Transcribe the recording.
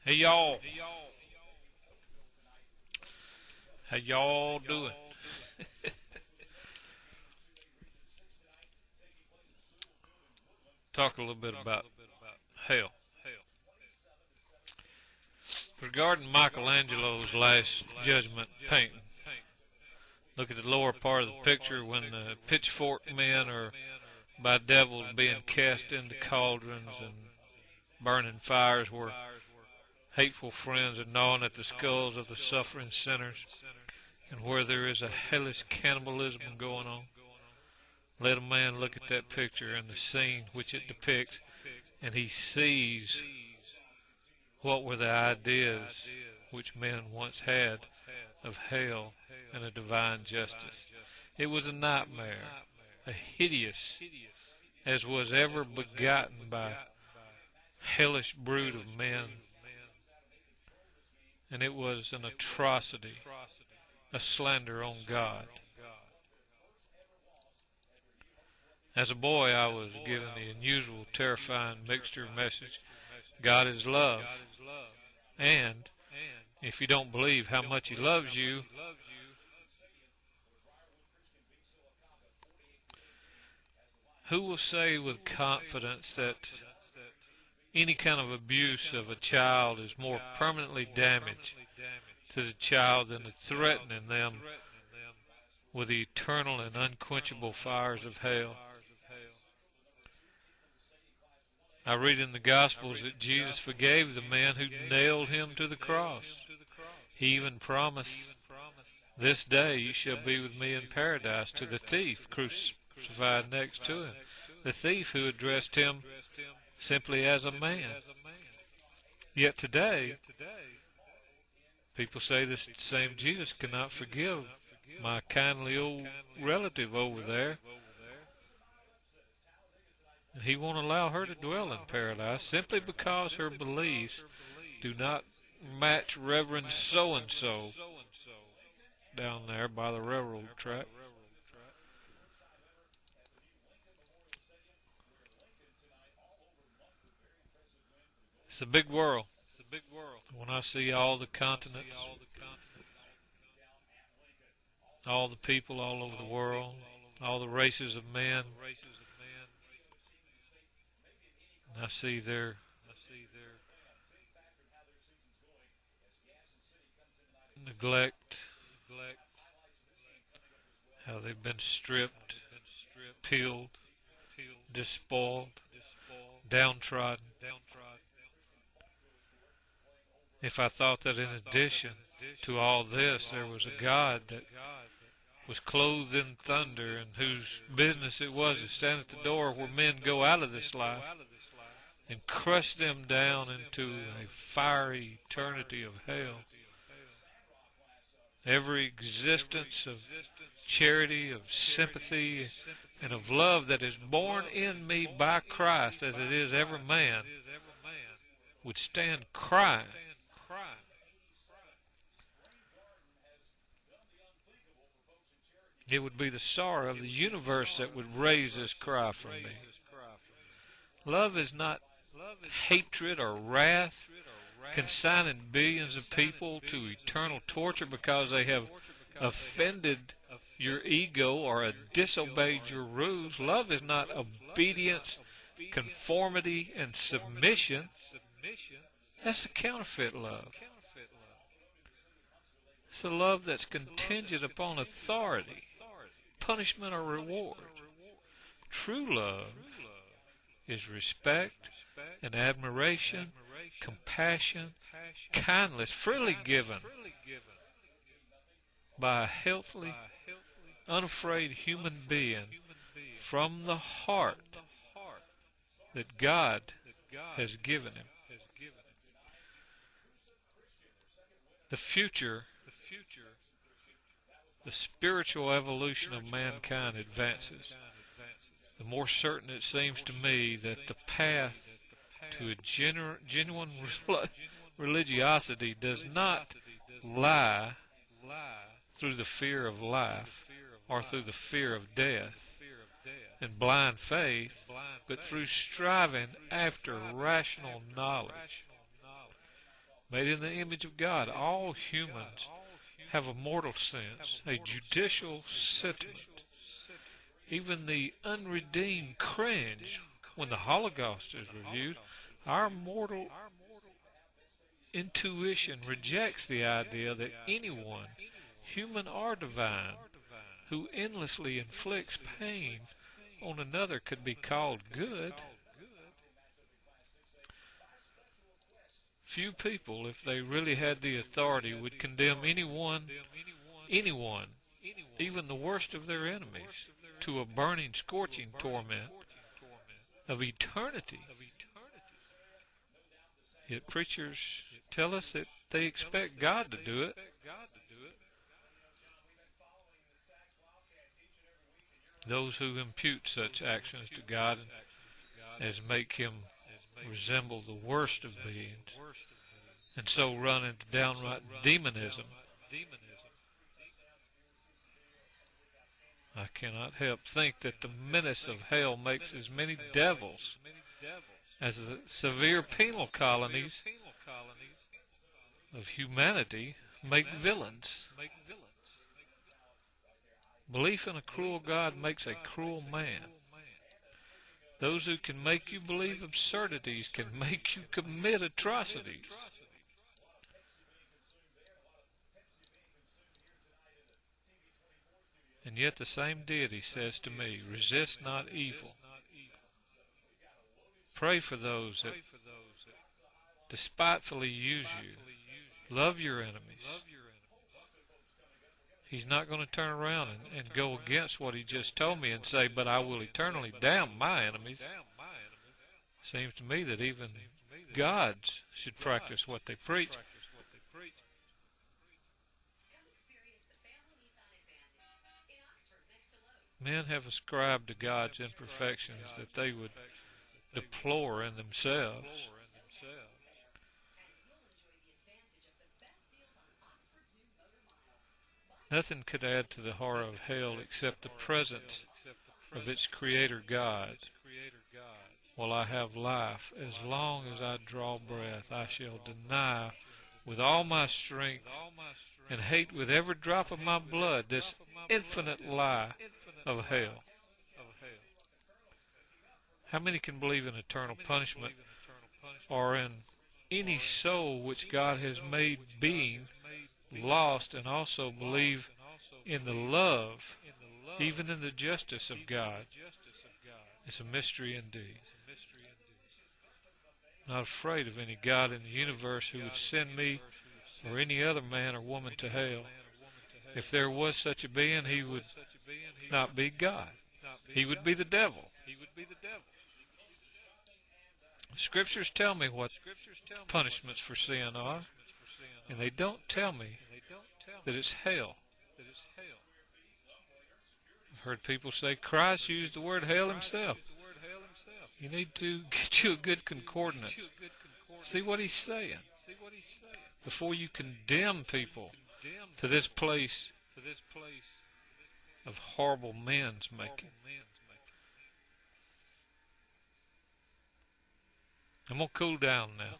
Hey y'all, how y'all doing? Talk a little bit about hell. Regarding Michelangelo's Last Judgment painting, look at the lower part of the picture when the pitchfork men are by devils being cast into cauldrons and burning fires where hateful friends are gnawing at the skulls of the suffering sinners and where there is a hellish cannibalism going on. Let a man look at that picture and the scene which it depicts, and he sees what were the ideas which men once had of hell and a divine justice. It was a nightmare, a hideous as was ever begotten by hellish brood of men, and it was an atrocity, a slander on God. As a boy, I was given the unusual, terrifying mixture message, God is love. And if you don't believe how much He loves you, who will say with confidence that any kind of abuse of a child is more permanently damaging to the child than the threatening them with the eternal and unquenchable fires of hell? I read in the Gospels that Jesus forgave the man who nailed Him to the cross. He even promised, "This day you shall be with me in paradise," to the thief crucified next to Him. The thief who addressed Him simply as a man. Yet today, people say this same Jesus cannot forgive my kindly old relative over there. And He won't allow her to dwell in paradise simply because her beliefs do not match Reverend so-and-so down there by the railroad track. It's a big world. When I see all the continents, all the people all over the world, all the races of men, and I see their neglect, how they've been stripped, peeled, despoiled, downtrodden. If I thought that in addition to all this there was a God that was clothed in thunder and whose business it was to stand at the door where men go out of this life and crush them down into a fiery eternity of hell, every existence of charity, of sympathy, and of love that is born in me by Christ, as it is every man, would stand crying. It would be the sorrow of the universe that would raise this cry from me. Love is not hatred or wrath, consigning billions of people to eternal torture because they have offended your ego or disobeyed your rules. Love is not obedience, conformity, and submission. That's a counterfeit love. It's a love that's contingent upon authority, punishment, or reward. True love is respect and admiration, compassion, kindness, freely given by a healthy, unafraid human being from the heart that God has given him. The future, the spiritual evolution of mankind advances, the more certain it seems to me that the path to a genuine religiosity does not lie through the fear of life or through the fear of death and blind faith, but through striving after rational knowledge. made in the image of God. All humans have a mortal sense, a judicial sentiment. Even the unredeemed cringe when the Holocaust is reviewed. Our mortal intuition rejects the idea that anyone, human or divine, who endlessly inflicts pain on another could be called good. Few people, if they really had the authority, would condemn anyone, even the worst of their enemies, to a burning, scorching torment of eternity. Yet preachers tell us that they expect God to do it. Those who impute such actions to God as make him resemble the worst of beings, and so run into downright demonism. I cannot help think that the menace of hell makes as many devils as the severe penal colonies of humanity make villains. Belief in a cruel God makes a cruel man. Those who can make you believe absurdities can make you commit atrocities. And yet the same deity says to me, resist not evil. Pray for those that despitefully use you. Love your enemies. He's not going to turn around and go against what he just told me and say, but I will eternally damn my enemies. Seems to me that even gods should practice what they preach. Men have ascribed to God's imperfections that they would deplore in themselves. Nothing could add to the horror of hell except the presence of its Creator God. While I have life, as long as I draw breath, I shall deny with all my strength and hate with every drop of my blood this infinite lie of hell. How many can believe in eternal punishment or in any soul which God has made being lost, and also believe in the love, even in the justice of God? It's a mystery indeed. Not afraid of any God in the universe who would send me or any other man or woman to hell. If there was such a being, he would not be God. He would be the devil. Scriptures tell me what punishments for sin are, and they don't tell me that it's hell. I've heard people say Christ used the word hell himself. You need to get you a good concordance. See what he's saying before you condemn people to this place of horrible men's making. I'm going to cool down now.